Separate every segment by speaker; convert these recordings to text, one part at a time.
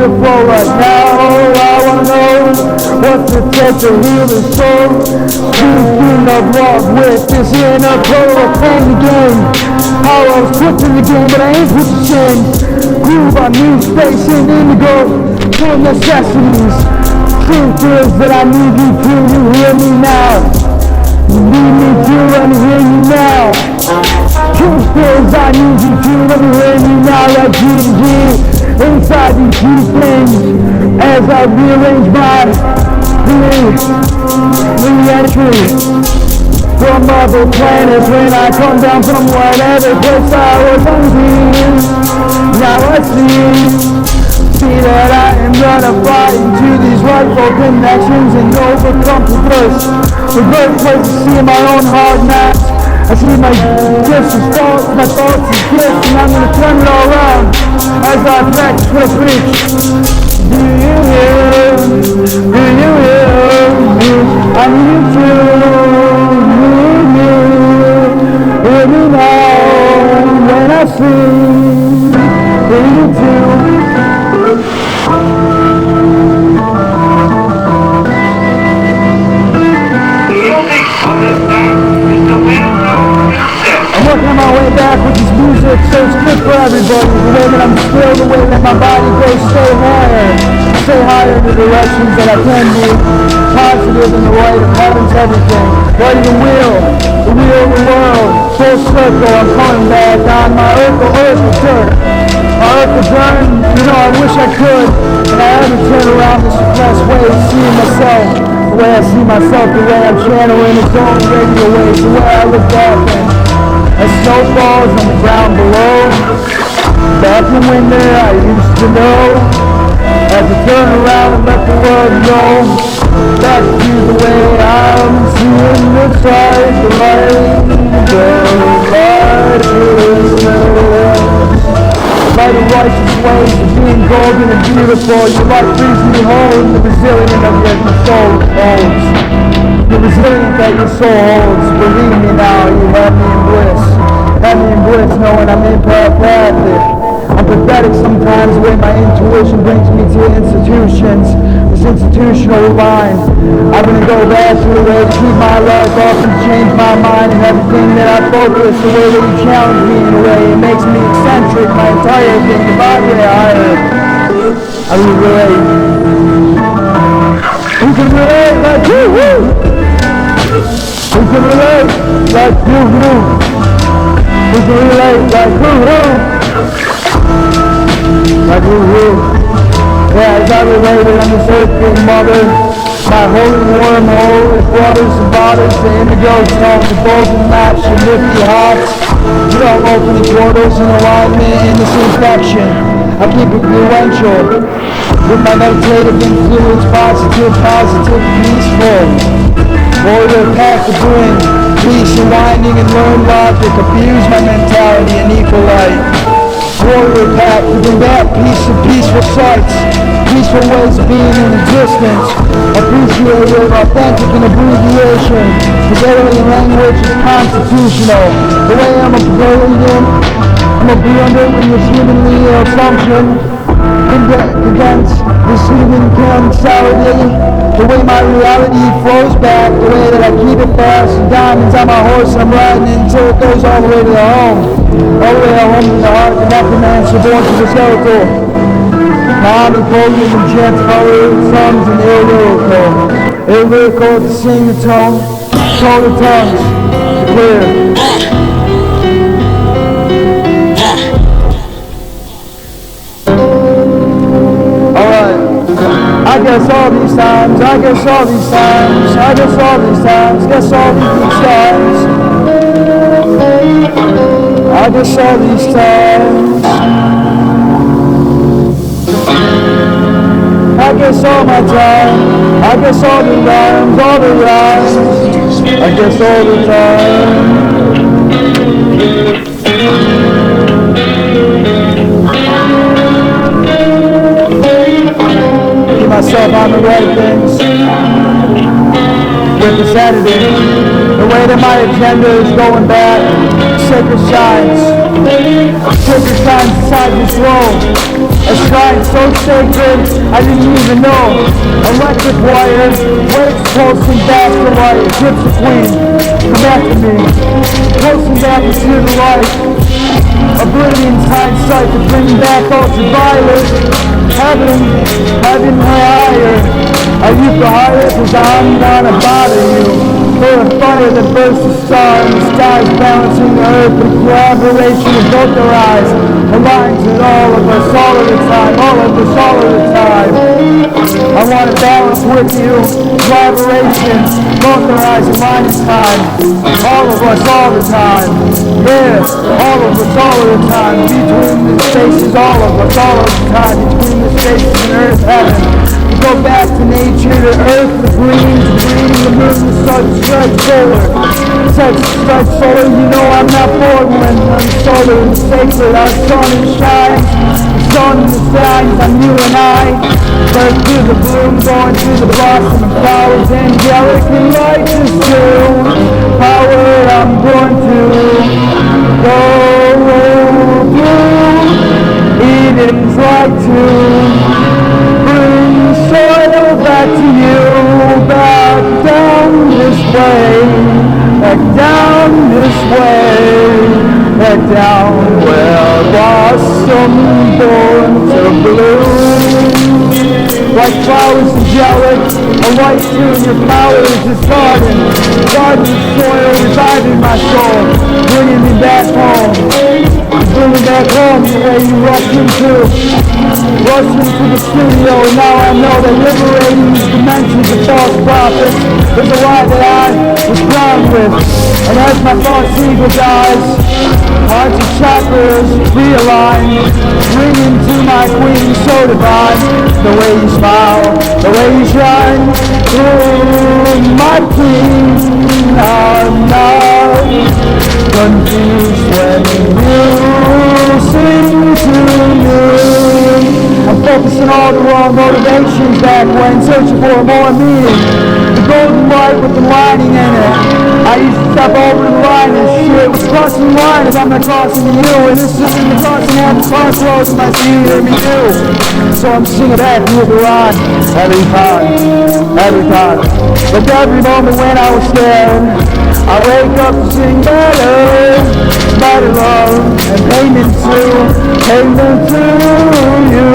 Speaker 1: the flow right now. I wanna know what's the take to heal the soul. Speaking of love with this inner total pain game. How I was put in the game, but I ain't put to shame. Groove on new Spaceindigo, full necessities. Truth is that I need you to, you hear me now. You need me to, let me hear you now. Truth is I need you to, let me hear you now. Like G to G, inside these two things. As I rearrange my re-entry from other planets. When I come down from whatever place I was hungry. Now I see that I am gonna fly into these rightful connections and overcome the thirst. The birthplace to see my own hard knocks. I see my gifts as thoughts, my thoughts as gifts, and I'm gonna turn it all around as I practice what I preach. Do you hear? Do you hear me? I need you to hear me now when I sing. Do you too? Working my way back with this music, so it's good for everybody. The way that I'm still, the way that my body goes, stay higher in the directions that I can be. Positive in the light of heaven's everything. Right in the wheel of the world. Full circle, I'm coming back on my earth will turn. My earth will burn, you know, I wish I could. And I had to turn around this suppressed way of seeing myself. The way I see myself, the way I'm channeling its own radio waves, the way I look back and as snow falls on the ground below. Back in winter I used to know. Had to turn around and let the world know. Back to the way I'm seeing the side, the light, the light is by the righteous ways of being golden and beautiful. Your life brings me home, the resilient of your soul holds. The resilient that your soul holds. Believe me now, you have me in bliss. Have me in bliss knowing I'm imperfect. I'm pathetic sometimes the way my intuition brings me to institutions. This institutional line. I'm gonna go back to the way to keep my life off and change my mind and everything that I focus. The way that you challenge me in a way. It makes me eccentric, my entire thing. The body I will relate. Who can relate like woo-woo? Who can relate like woo-woo? Who can relate like woo-woo? Like woo-woo. Yeah, as I related on this earth, big mother, my holy wormhole, it brothers and bottles, the indigo stones, the golden maps, your nifty hearts. You don't open the portals in alignment in this infection. I keep it influential with my meditative influence, positive, peaceful. Warrior path to bring peace and winding and learn logic, abuse my mentality and equal light. Warrior path to bring back peace and peaceful sights, peaceful ways of being in existence. Appreciative, authentic and abbreviation, because alien language is constitutional. The way I'm a brilliant when you're humanly assumption, condensed this human mentality. The way my reality flows back, the way that I keep it fast, diamonds on my horse and I'm riding until it goes all the way to the home. All the way home to the heart, the necromancer born to the skeletal. Mommy, Polian, and Jets, Hollywood, songs, and illyrical to sing the tone, control the tongues, to clear. I guess all these times, I guess all these times, I guess all these times, guess all these times, I guess all these times, I guess all my time, I guess all the rhymes, I guess all the time. Myself on the right things with the Saturday. The way that my agenda is going back, sacred shines inside this room. A shrine so sacred, I didn't even know. Electric wire, waves pulsing back to light. Gypsy queen, come after me. Pulsing back into the light. Oblivion's hindsight to bring back ultraviolet. Heaven higher. Are you for higher? Cause I'm gonna bother you. For a fire that bursts the star and the skies balancing the earth with collaboration of both their eyes. Aligns with all of us all of the time, all of us all of the time. I want to balance with you, collaboration, both their eyes align in time. All of us all the time. Yeah, all of us all of the time. Between the spaces, all of us all of the time. Between the spaces and earth, heaven. Go back to nature, to earth, the green, to green, the moon, the sun, strike solar. Strike solar, you know I'm not bored when I'm solar and sacred. Our sun and shines, the sun and the signs, I'm you and I. Birth through the bloom, going through the blossom and flowers, angelic and righteous too. Power, I'm going to go through. Eden's like to bring soil back to you, back down this way, back down this way, back down where blossom born to bloom. Like flowers angelic, a light tune, your power is this garden. Garden soil reviving my soul, bringing me back home. Bringing back home the way you rushed into the studio, and now I know that liberating these dimensions of false prophets is a lie that I was drowned with. And as my false ego dies, hearts and chakras realign, bringing to my queen so divine. The way you smile, the way you shine, through my queen, I'm not confused when you sing to me. I'm focusing all the wrong motivations back when searching for more meaning. The golden light with the lining in it. I used to step over the line and shit was crossing the line as I'm not crossing you. And this isn't the crossing at the crossroads of my seat, hear me too. So I'm singing back with the line every time. Like every moment when I was scared, I wake up to sing better love and payment to you.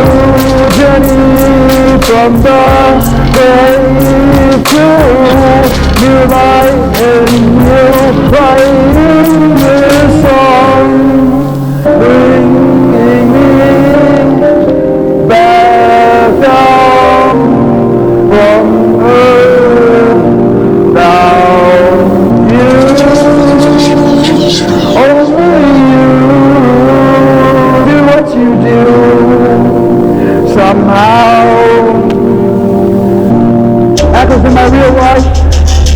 Speaker 1: Journey from the grave to new light and new writing this song, bringing me back down from earth down you. You do somehow echoes in my real life.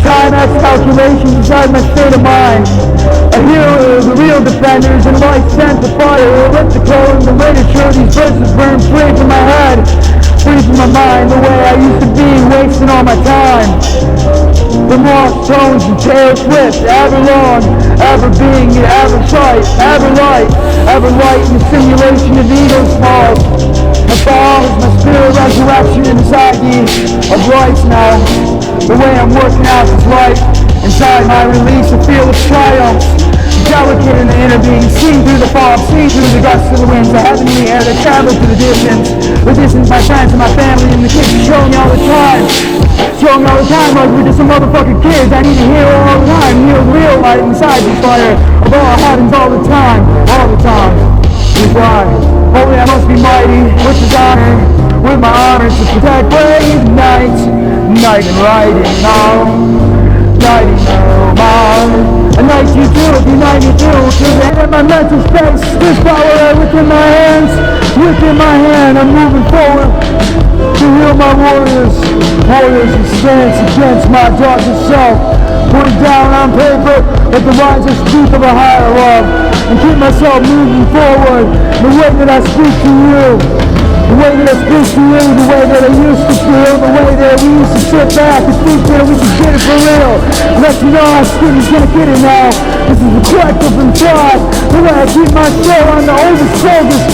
Speaker 1: Time has calculations inside my state of mind. A hero, the real defenders, and light sent the fire, elliptical in the literature. These verses burn free from my head, free from my mind. The way I used to be, wasting all my time. The lost tones and tail twists, ever long, ever being, ever sight, ever light in the simulation of ego's falls. My falls, my spirit resurrection inside you of lights now. The way I'm working out this light, inside my release, a feel of triumph. Delicate in the inner being, seen through the fog, seen through the gusts of the winds, the heaven in the air that travel to the distance. The distance, my friends and my family and the kids show me all the time. Show me all the time like we're just some motherfucking kids. I need to hear all the time, hear real light inside the fire of all heavens all the time. Is why, holy I must be mighty, with his honor, with my honor to protect brave night and riding on, a night you do, unite me through, to the end of my mental space, this power within my hands, within my hand, I'm moving forward to heal my warriors who stands against my darker self, put it down on paper, let the lines I speak of a higher love, and keep myself moving forward, the way that I speak to you. The way that I speak to you, the way that I used to feel, the way that we used to sit back and think that we could get it for real. Let you know how Skinny's gonna get it now. This is a collective and thought. The way I keep my show on the oldest shoulders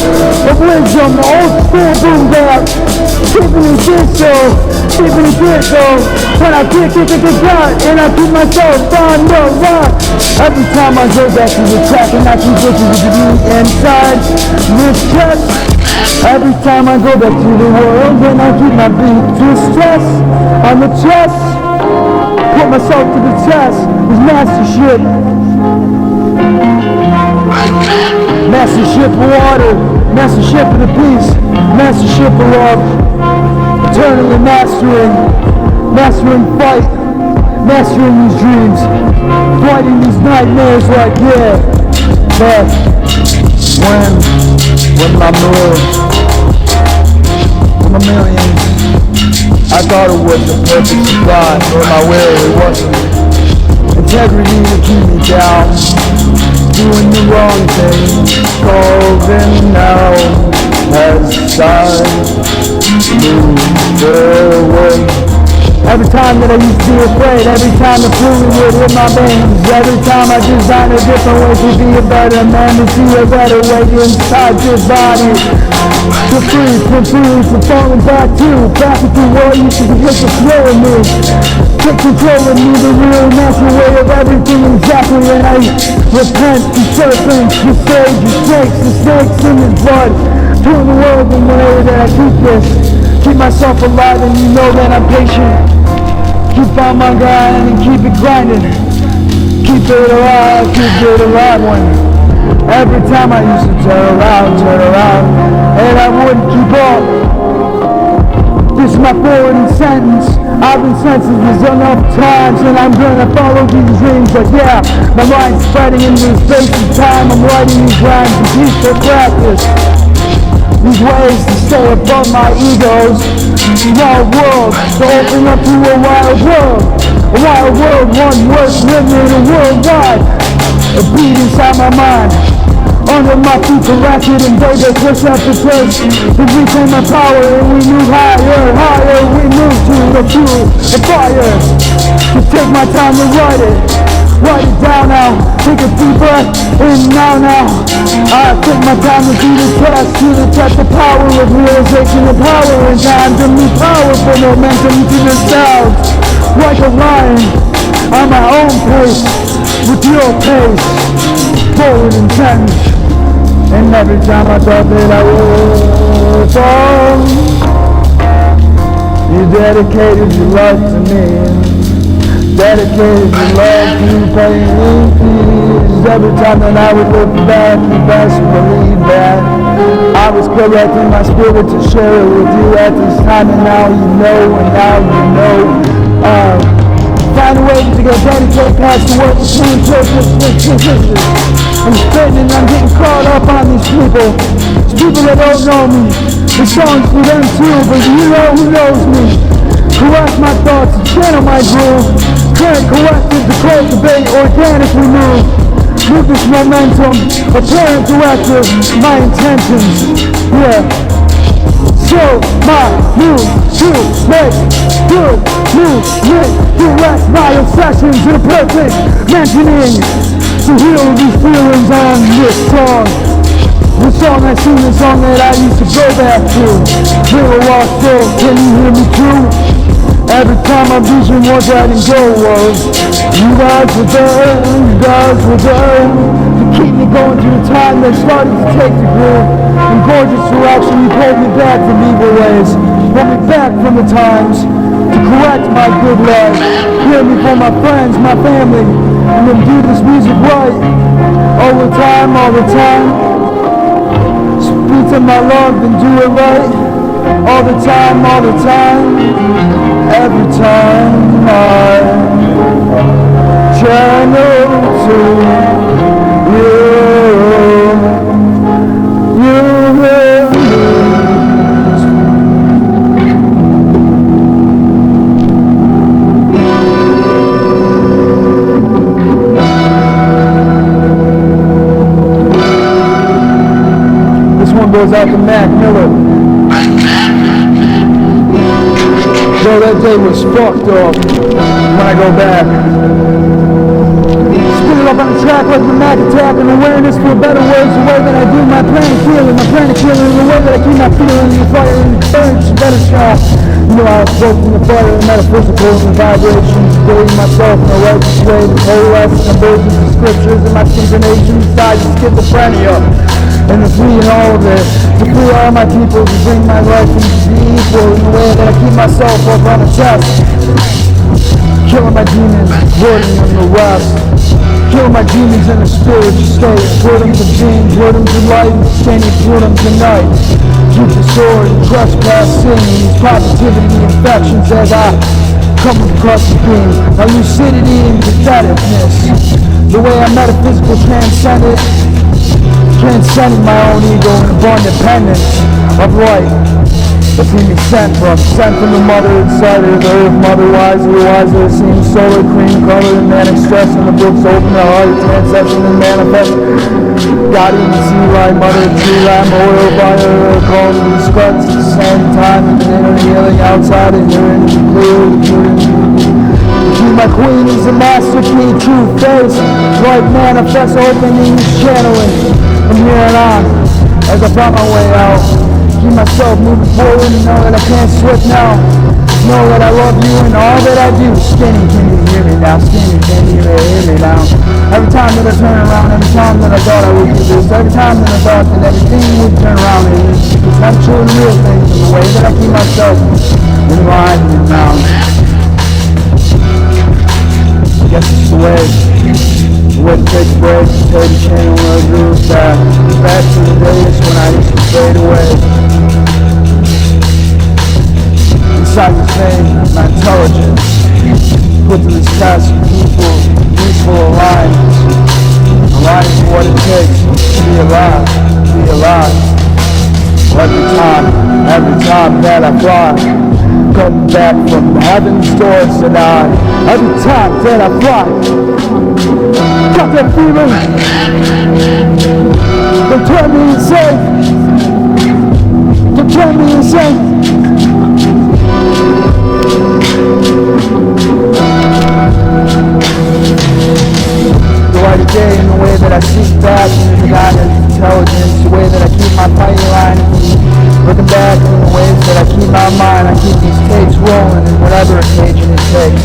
Speaker 1: of wisdom, the old school boom bap. Keeping it digital, keeping it digital. When I kick out, and I keep myself on the rock. Every time I go back to the track and I keep looking with the beat inside this chest. Every time I go back to the world and I keep my beat to stress on the chest. Put myself to the test with mastership. Mastership of water, mastership of the peace, mastership of love. Eternally mastering fight, mastering these dreams, fighting these nightmares like yeah. But when my millions, I thought it was the perfect supply for my will, it wasn't. Integrity to keep me down, doing the wrong thing, golden now as I move away. Every time that I used to be afraid, every time the fluid would hit my veins, every time I designed a different way to be a better man, to see a better way inside your body. To free, from falling back into what used to be hit the flow of me. Take control of me, the real natural way of everything exactly, and I repent to serpents, the sage, the snakes in his blood. Doing the world in the way that I keep this. Keep myself alive and you know that I'm patient. Keep on my grind and keep it grinding. Keep it alive one. Every time I used to turn around, and I wouldn't keep up. This is my forwarding sentence. I've been senseless enough times and I'm gonna follow these dreams. But yeah, my mind's spreading into space and time. I'm writing these rhymes in peaceful practice. These ways to stay above my egos. Wild world, to open up to a wild world. A wild world, one worth living in a worldwide. A beat inside my mind. Under my feet corrected and baby push up the place. To reclaim my power and we move higher. We move to the fuel, the fire. To take my time to write it down now. Take a deep breath in now. I take my time to do the test the power of realization, the power in time to move powerful momentum to the sound. Like a lion on my own pace, with your pace, forward intent. And every time I thought that I would fall, you dedicated your love to me. Dedicated your love to paying fees. Every time that I would look back, you best believe that I was correcting my spirit to share it with you at this time. And now you know, find a way to get dedicated past the work between purpose. I'm spitting and I'm getting caught up on these people. These people that don't know me. The song's for them too, but you know who knows me. Correct my thoughts and channel my groove. Current collective to cultivate organically move. Move this momentum, apparent directive, my intentions. Yeah. So my move to make good movement. Direct my obsessions to the perfect mentioning. To heal these feelings on this song. The song I sing, the song that I used to go back to. Little lost soul, can you hear me too? Every time my vision was letting go of, you guys were there, to keep me going through the time that started to take the groove. In gorgeous direction, you pulled me back from evil ways, pulled me back from the times, to correct my good life, hear me for my friends, my family, and then do this music right, all the time, speak to my love and do it right, all the time. Every time I channel to you hear me. This one goes out to Mac Miller. fucked up when I go back. Spit it up on the track like the Mac attack and awareness for better words. The way that I do my plan of killing, my plan of killing, the way that I keep my feeling, the fire and the burns, better shot. You know I spoke from the fire and metaphysical and the vibrations, dating myself in the righteous way, the coalescing of versions of scriptures and my synchronations, died to schizophrenia. And to free all of it, to free all my people, to bring my life into the equal in the way that I keep myself up on the chest. Killing my demons, wording in the west. Kill my demons in a spiritual state. Put them to being, put them to light, skinny, put them to night. Keep the sword and trespass sin, these positivity infections as I come across the beam. My lucidity and patheticness, the way I metaphysical transcended my own ego and abundant dependence of light that can be sent from the mother inside of the earth, mother wiser, seems solar cream color and manic stress, and the books open the heart, transaction and manifest. God even see right, mother, tree lamb, oil, fire, calling the struts at the same time, and the inner healing outside and here in the clear. My queen is a master key, true face, light manifest, opening, channeling. From here on, as I find my way out, keep myself moving forward and know that I can't switch now. Know that I love you and all that I do. Skinny, can you hear me now? Skinny, can you hear me now? Every time that I turn around, every time that I thought I would do this, every time that I thought that everything would turn around, it's not true and real things in the way that I keep myself in line and around. I guess it's the way. Wouldn't take a break, take a channel when I grew back. Back to the days when I used to fade away. Inside the vein, my intelligence put to this task of people, peaceful alliance. Alliance is what it takes to be alive, to be alive. Every time that I fly, come back from heaven's doors and every time that I fly, got that feeling, don't turn me insane, don't turn me insane. The light of day in the way that I seek back into the God of intelligence, the way that I keep my pipeline, looking back in the ways that I keep my mind, I keep these tapes rolling in whatever occasion it takes.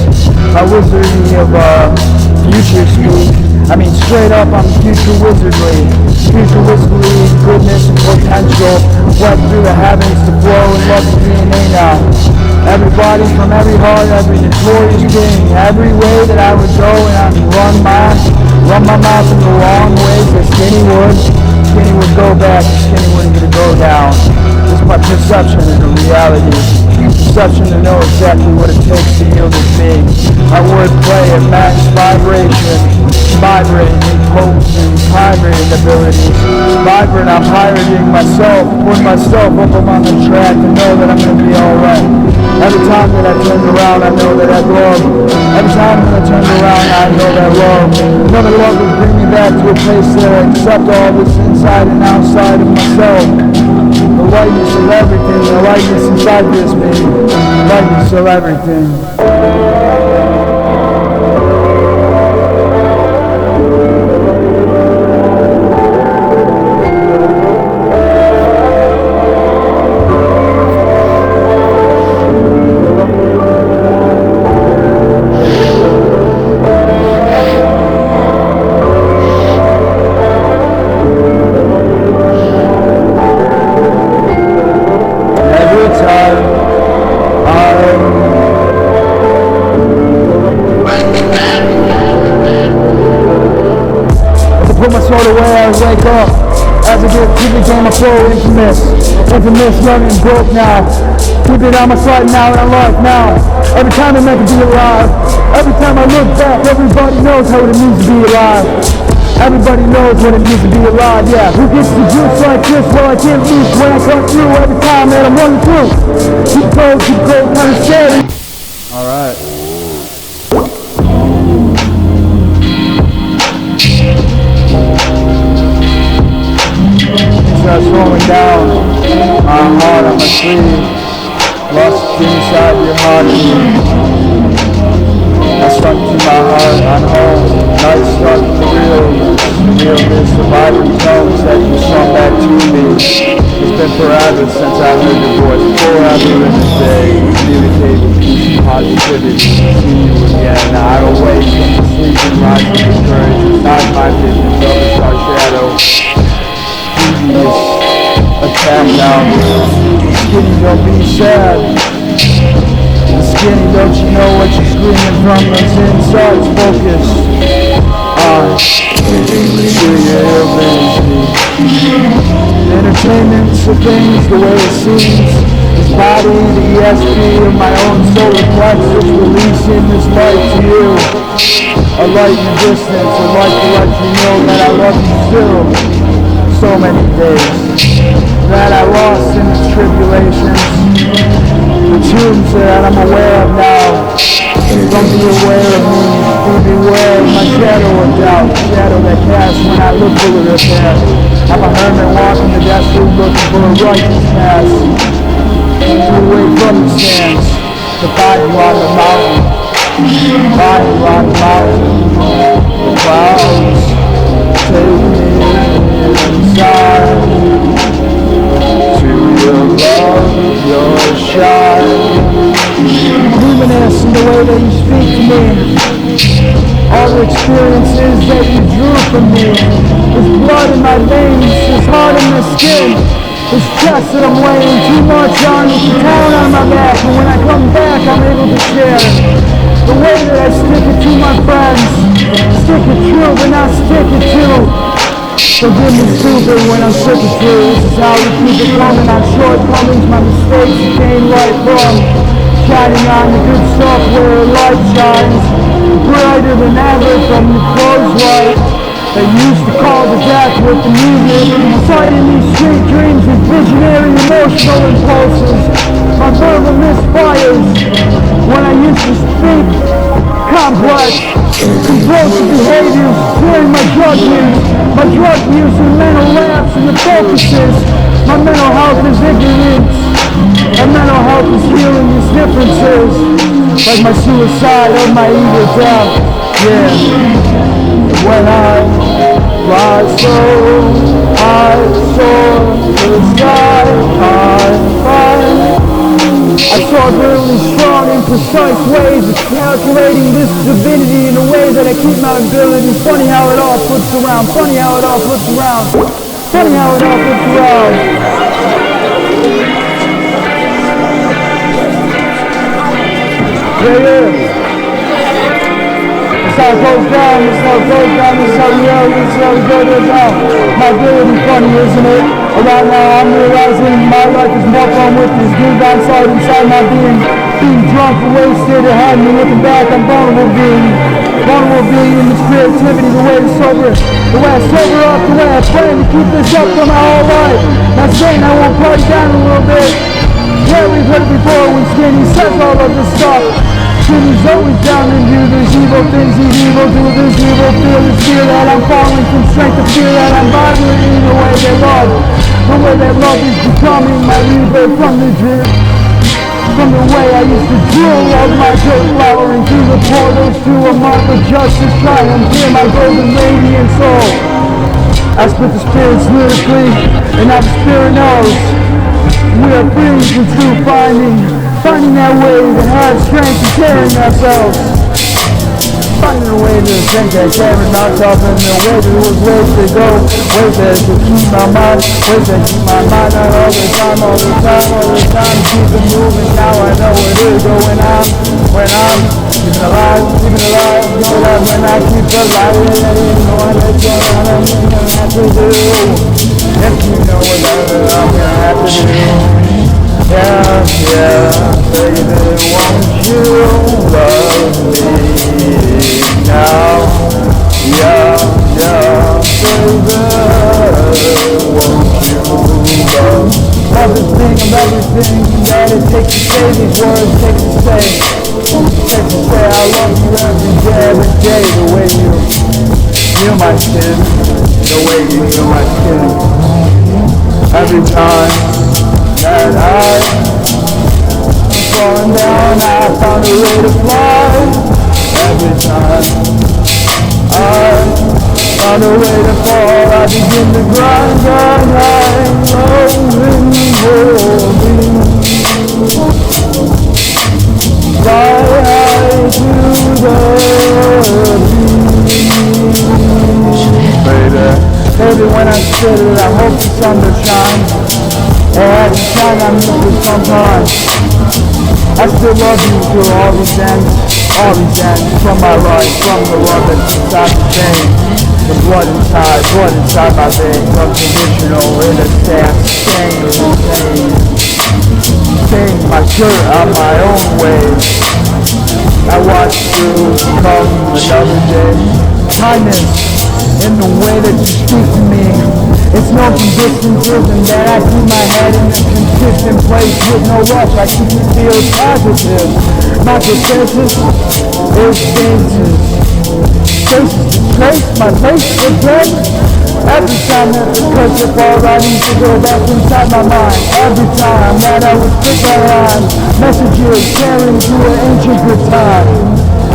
Speaker 1: My wizardry of future speak, I mean straight up I'm future wizardly, goodness and potential, web through the heavens to flow in love and DNA now. Everybody from every heart, every notorious being, every way that I would go and I would run my mouth in the wrong ways that Skinny would go back, Skinny wouldn't get to go down. This is my perception of the reality. Perception to know exactly what it takes to heal this being. My wordplay at max vibration, vibrating in potent, vibrating abilities. Vibrant, I'm pirating myself, putting myself up on the track to know that I'm going to be alright. Every time that I turn around, I know that I love. Every time that I turn around, I know that love. Know that love will bring me back to a place that I accept all this inside and outside of myself. The lightness of everything, the lightness inside this me, the lightness of everything. Put my sword away, I wake up. As I get to the game, I flow infamous, young and broke now. Keep it on my side now and I love now. Every time I make it be alive. Every time I look back, everybody knows how it means to be alive. Everybody knows what it means to be alive, yeah. Who gets the juice like this? Well, I can't lose when I come through every time that I'm running through. Keep cold, kind of scary. Alright. Start slowing down, my heart on my sleeve, lost inside your heart. stuck to my heart on home. Nights stuck to realness of vibrant tones that you swung back to me. It's been forever since I heard your voice. Forever in the day. BVTMAN, peace and positivity. See you again. I awake from the sleep and rise with the courage. It's not my vision of a star shadow. Previous attack now. Skinny, don't be sad. Skinny, don't you know what you're screaming from those insides? Focus on entertainment's the things the way it seems. This body, the ESP of my own solar plexus, releasing this light to you. A light in the distance, a light to let you know that I love you still. So many days that I lost in its tribulations. The tunes that I'm aware of now. Don't be aware of me, be beware of my shadow of doubt. Shadow that casts when I look for the repair. I'm a hermit walking the desert looking for a righteous path. Away from the sands, to find you on the mountain. Find you on the mountain. The clouds take me inside. To your love, your shine. Luminous in the way that you speak to me. All the experiences that you drew from me. There's blood in my veins, there's heart in my skin. There's chest that I'm weighing too much on, with the town on my back. And when I come back, I'm able to share the way that I stick it to my friends. Stick it true, but not stick it to. Forgive me stupid when I'm sick of you. This is how we keep it coming. On shortcomings, my mistakes you came right from. Shining on the good stuff where the light shines. Brighter than ever from the clothes light. They used to call the death with the music. Fighting these street dreams with visionary emotional impulses. My verbal misfires when I used to speak complex, compulsive behaviors during my drug use and mental lapse and the focuses. My mental health is ignorance, and mental health is healing these differences. Like my suicide or my evil death, yeah. When I fly so high, soar to the sky, I'm fine. I saw really strong and precise ways of calculating this divinity in a way that I keep my ability. Funny how it all flips around, funny how it all flips around, funny how it all flips around. Yeah. This how it goes down, this how it goes down, this how we are, this how we go down. My ability funny, isn't it? Right now I'm realizing my life is more fun with this dude outside inside my being. Being drunk and wasted, it had me looking back, I'm vulnerable being in this creativity, the way I sober up, the way I plan to keep this up for my whole life. Not saying I won't party down a little bit. Yeah, we've heard it before when Skinny says all of this stuff. Skinny's always down to do these evil things, these evil do this evil, feel this fear that I'm falling from strength to fear that I'm vibrating the way they love. The way that love is becoming my rebirth from the drip. From the way I used to drill all my dirt flowering through the portals to a mark of justice, triumph in my golden radiant soul. I split the spirits lyrically, and now the spirit knows. We are free from true finding that way to have strength and carrying ourselves. Finding a way to think that carrying ourselves in the way to those ways to go. Ways that to keep my mind, ways that keep my mind not all the time, keep it moving. Now I know what is going on when I'm keeping alive, know that when I keep alive, I didn't know what I'm gonna have to do. If you know what I'm gonna have to do. Yeah, baby, won't you love me now? Yeah, baby, won't you love everything that it takes to say these words, takes to say I love you every day, the way you feel my skin, the way you feel my skin, every time that I'm falling down, I found a way to fly. every time I found a way to fall, I begin to grind on high, low and holding. Fly high to the beach, baby. Baby, when I said it, I hope the sun will shine. And at the time I miss it sometimes. I still love you through all these ends, from my life, from the love that's inside the vein. The blood inside my veins, unconditional, innocent, staying my shirt on my own way. I watched you come another day. Kindness in the way that you speak to me. It's no distances and that I keep my head in a consistent place with no rush. I keep it feel positive. My consensus is changes. Faces to trace, my face again. Every time that the pressure falls, I need to go back inside my mind. Every time that I was pick my line, messages carrying to an ancient good time.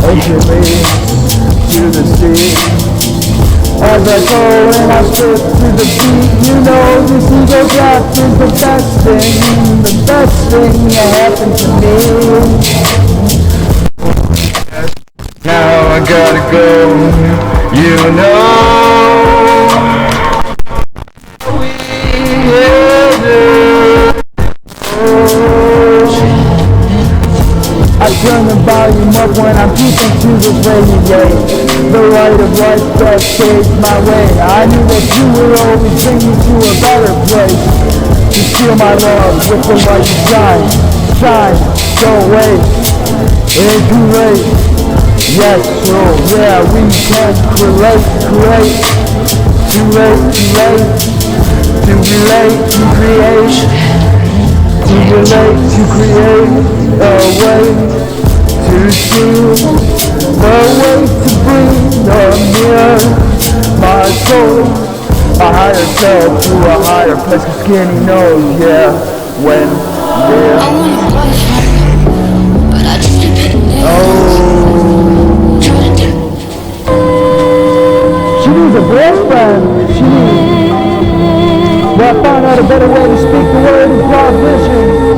Speaker 1: Ancient leading to the sea. As I go and I slip to the beat, you know this ego drop is the best thing that happened to me. Now I gotta go, you know. I turn the volume up when I'm peeping to the rainy day. The light of life that shades my way. I knew that you would always bring me to a better place. To steal my love with the light you shine. Don't wait, it ain't too late. Yes, so yeah, we can create. Too late, to relate, to create. To relate, to create a way to see, the way to breathe near my soul, a higher self to a higher place. Skinny knows, yeah, when, yeah.
Speaker 2: I want a boyfriend, but I just keep hitting it.
Speaker 1: Oh, she needs a boyfriend. She needs. But I found out a better way to speak the word in prohibition.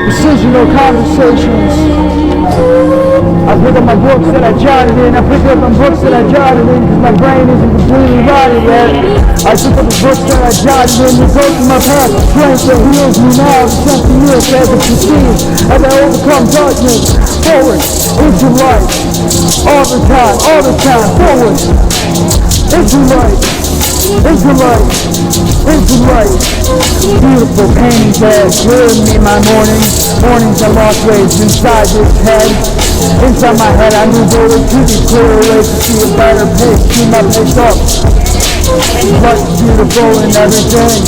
Speaker 1: Decisional conversations. I pick up my books that I jotted in. I pick up my books that I jotted in because my brain isn't completely rotted yet. I pick up the books that I jotted in. They go to my past. Strength that heals me now. The sense of years as it proceeds. As I overcome darkness. Forward into light. All the time. Forward into light. Into light. Beautiful paintings that ruin me my mornings. Mornings I lost waves inside this head. Inside my head I knew there would be clearer ways to see a better pace. Keep my pace up. What's beautiful in everything.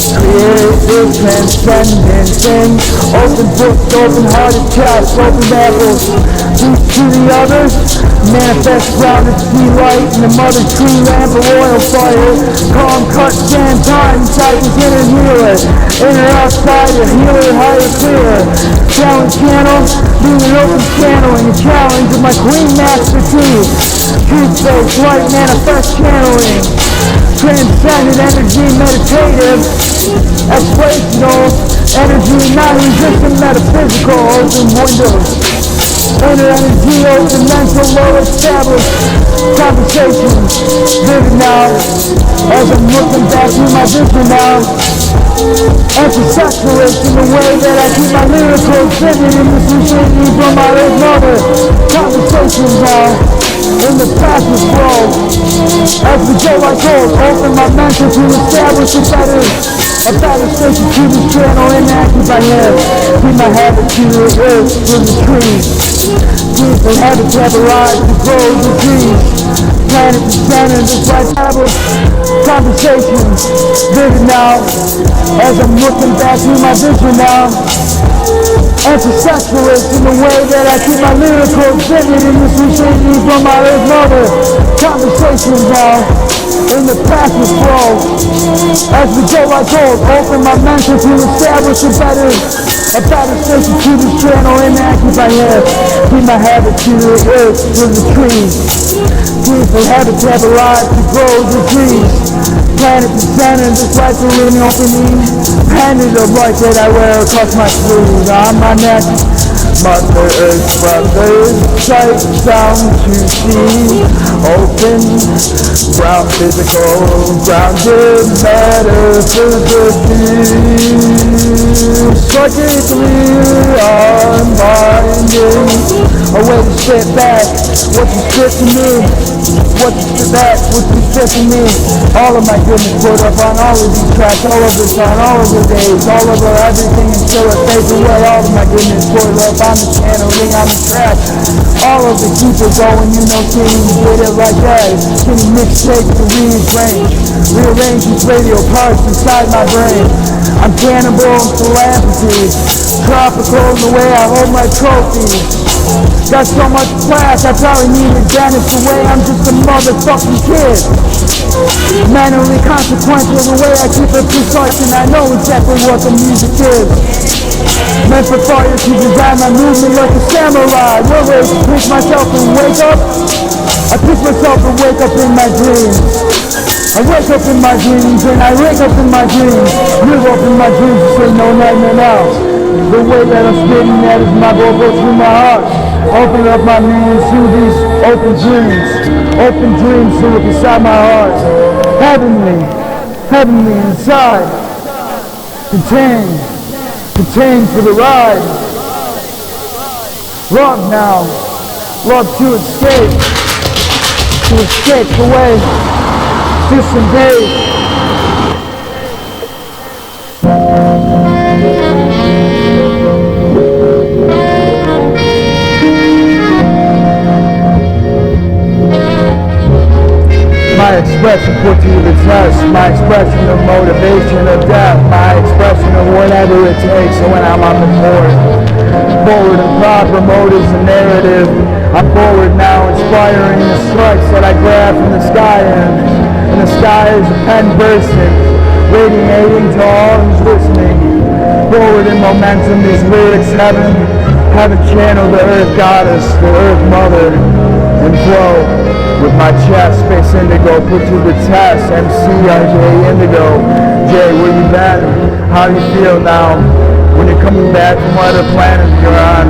Speaker 1: Creative, transcendent things. Open books, open hearted chats, open apples. Each to the others. Manifest grounded sea light in the mother tree lamp of oil fire. Calm cut stand time inside this inner healer. Inner outside a healer higher clearer. Challenge channel, being an open channel in the challenge of my queen master truth. Truth-based light manifest channeling. Transcendent energy meditative. Explational energy non-resistant metaphysical open windows. Inner energy, open mental, low established conversations. Vivid now, as I'm looking back through my vision now. Anti-sexualist in the way that I keep my lyrical vivid in this recently from my late mother. Conversations now, in the passive flow. As we go like gold, open my mental to establish a better station to this channel inactive I live. Keep my habit to the earth, to the trees. Keep the habit to have a rise to grow the trees. Planet to center, this life habit. Conversations, vivid now. As I'm looking back through my vision now. Anti-sexualist in the way that I keep my lyrical vivid in this recently from my earth mother. Conversations now, in the passive flow. As we go like gold, open my mental to establish a better I try to stay to this channel and I keep my hair. Keep my habit to the earth, to the trees. Beautiful habits have a life to grow the trees. Planet the center, just like the living opening. Handed of light that I wear across my sleeve. On my neck, Mother Earth, brothers, sight down to see. Open, ground physical, grounded matter, physically. Psychically unbinding. A way to step back, what you strip to me. What you strip back, what you strip to me. All of my goodness put up on all of these tracks, all of the time, all of the days, all of the everything until it fades away. All of my goodness put up on the channeling, on the track. All of the people going, you know, Skinny did it like that. Skinny mixtape to rearrange these radio parts inside my brain. I'm cannibal and philanthropy, tropical in the way I hold my trophies. Got so much class, I probably need a dentist the way I'm just a motherfucking kid. Mentally consequential the way I keep it precise, and I know exactly what the music is. Meant for fire to design my movement like a samurai. One way to pick myself and wake up. I pick myself and wake up in my dreams. I wake up in my dreams and I wake up in my dreams. Live up in my dreams to say no nightmare now. The way that I'm spitting that is my vocal through my heart. Open up my meaning to these open dreams. Open dreams to look inside my heart. Heavenly, heavenly inside. Contained for the ride. Love now. Love to escape away. Disengage. My expression put to the test, my expression of motivation of death, my expression of whatever it takes. So when I'm on the board, forward and proper motives and narrative, I'm forward now, inspiring the strikes that I grab from the sky, and the sky is a pen bursting, radiating to all who's listening. Forward in momentum, these lyrics heaven channeled the earth goddess, the earth mother, and flow. With my chest, Spaceindigo, put to the test. Mcindigo, Jay, where you been? How do you feel now? When you're coming back from whatever planet you're on,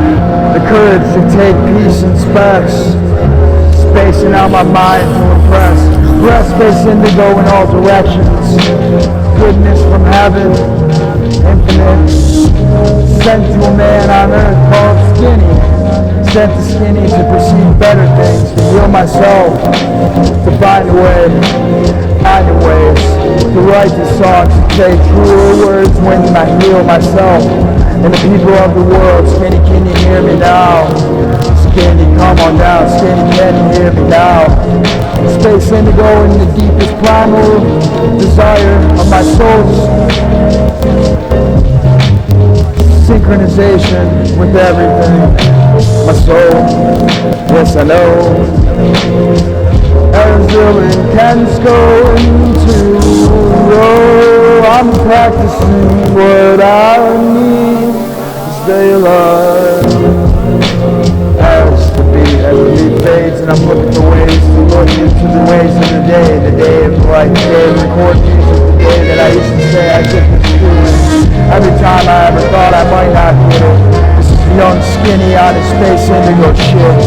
Speaker 1: the courage to take peace and specs, spacing out my mind to impress. Breath Spaceindigo in all directions. Goodness from heaven, infinite. Sent to a man on earth called Skinny. Sent to Skinny to perceive better things, to heal myself, to find a way, ways, to write the songs, to say truer words when I heal myself. And the people of the world, Skinny, can you hear me now? Skinny, come on down, Skinny, can you hear me now? Spaceindigo in the deepest primal desire of my soul's synchronization with everything. My soul, yes I know. Arizona can go into. Oh, I'm practicing what I need to stay alive. As the beat fades, and I'm looking for ways to look into the ways of the day of life, the day of record music, the day that I used to say I took the student. Every time I ever thought I might not get it. This is young Skinny on his Spaceindigo shit.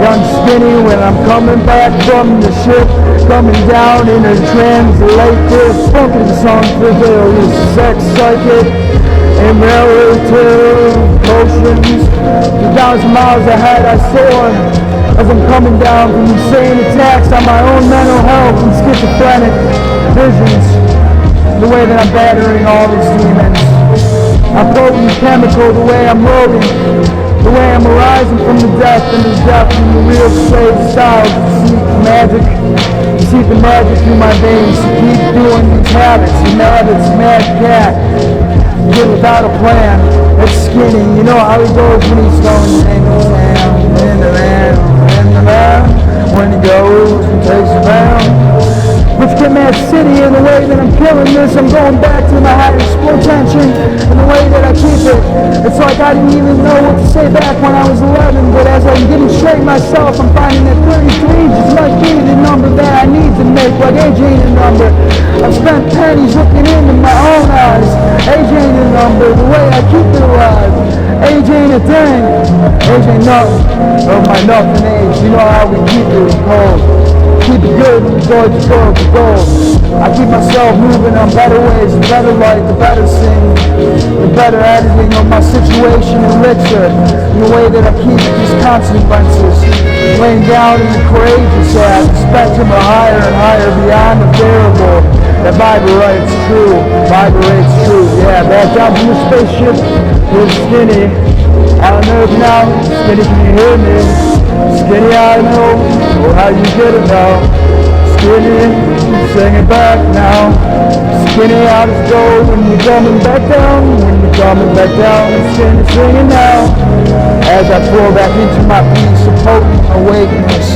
Speaker 1: Young Skinny when I'm coming back from the ship, coming down in a translator, funky song for failures, sex psychic, and relative potions. 2,000 miles ahead I soar as I'm coming down from insane attacks on my own mental health and schizophrenic visions. The way that I'm battering all these demons. I'm potent chemical, the way I'm loading, the way I'm arising from the death and the depth and the real slave style to seek the magic through my veins, to keep doing these habits, mad cat, get without a plan. It's Skinny, you know how he goes when he's going in the land, when he goes and takes a bound. Which can match city and the way that I'm killing this. I'm going back to my highest potential and the way that I keep it. It's like I didn't even know what to say back when I was 11, but as I'm getting straight myself, I'm finding that 33 just must be the number that I need to make, like AJ ain't a number. I've spent pennies looking into my own eyes. AJ ain't a number, the way I keep it alive. AJ ain't a thing. AJ ain't nothing of my nothing age. You know how we keep it cold. Keep it good when the gorge goes to gold. I keep myself moving on better ways, the better light, the better sing, the better editing of my situation and elixir, in the way that I keep these consequences, laying down in the courageous at the spectrum of higher and higher beyond the variable. That vibrates true, yeah, back down from the spaceship with Skinny. On Earth now, Skinny, can you hear me? Skinny, I know, oh, how you get it now. Skinny, sing it back now. Skinny, how does it go when you're coming back down? When you're coming back down, Skinny, singing now. As I pour back into my peace of potent awakeness.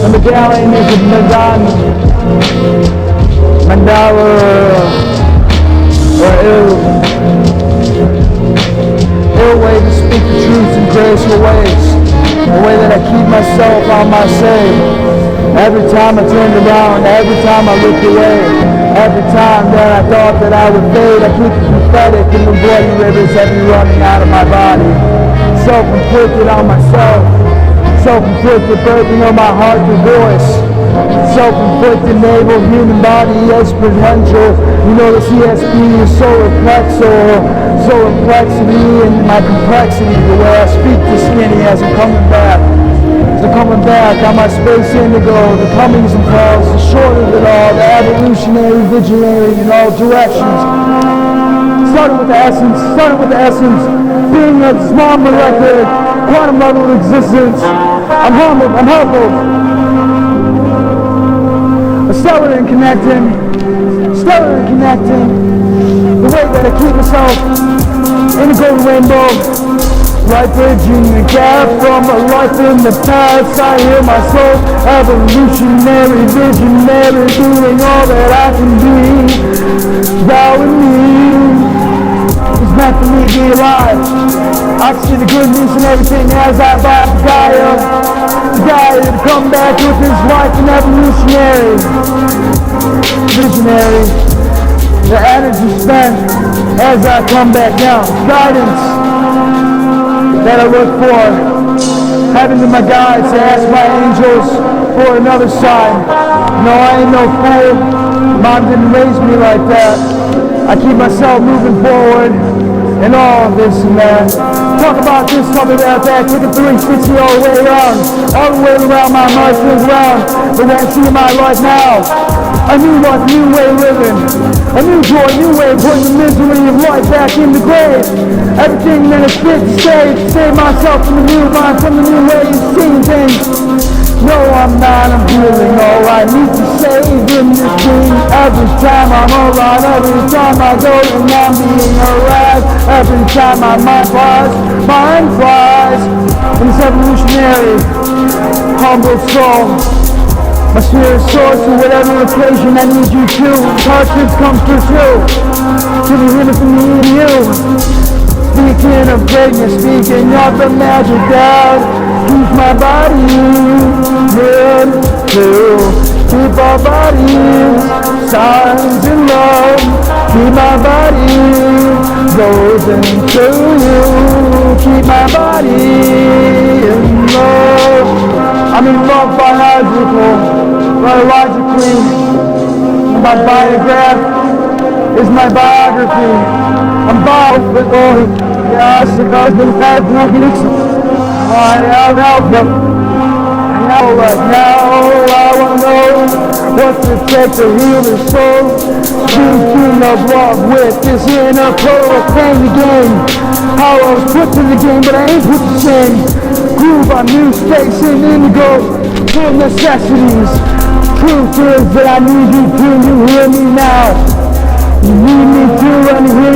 Speaker 1: The medallion is a mandala or ill way to speak the truth in graceful ways. The way that I keep myself on my save. Every time I turned around, every time I looked away, every time that I thought that I would fade, I keep it pathetic and the bloody rivers have been running out of my body. Self-inflicted on myself. Self-inflicted burden of my heart to voice. Self-inflicted naval human body exponential. You know this ESP is solar complexity and my complexity, the way I speak to Skinny as I'm coming back. As I'm coming back on my Spaceindigo, the comings and falls, the short of it all, the evolutionary, vigilary in all directions. Starting with the essence, being a small molecular, quantum level of existence. I'm humbled. Stellar and connecting, the way that I keep myself in the golden rainbow, right bridging the gap from a life in the past. I hear my soul, evolutionary, visionary, doing all that I can be. Thou and me is meant for me to be alive. I see the good news in everything as I vibe Gaia to come back with his life and evolutionary, visionary. The energy spent as I come back down. Guidance that I look for. Heaven to my guides to ask my angels for another sign. No, I ain't no fool. Mom didn't raise me like that. I keep myself moving forward and all of this and that. Talk about this, talk about that. Look at 360 all the way around. All the way around my mind feels around. But when I see my life now, a new life, new way of living. A new joy, new way of putting the misery of life back in the grave. Everything that is fit to save myself from the new mind, from the new way of seeing things. No, I'm not, I'm feeling all I need to save in this dream. Every time I'm alright, every time I go and I'm being alright. Every time my mind flies, in this evolutionary, humble soul. My spirit soars to whatever occasion I need you to. Conscience comes through too. To be healing from me to you. Speaking of greatness, speaking of the magic that keeps my body good too. Keep our bodies signs in love. Keep my body goes into you. Keep my body in love. I'm in love biologically. My biograph is my biography. I'm bound with all. Yes, it has been bad techniques. I have helped them. Now, I want to know what's it take to heal the soul. Speaking of love with this inner flow, playing the game. How I was put to the game, but I ain't put to shame. Groove on new Spaceindigo, full necessities. Truth is that I need you to, you hear me now. You need me to, and you hear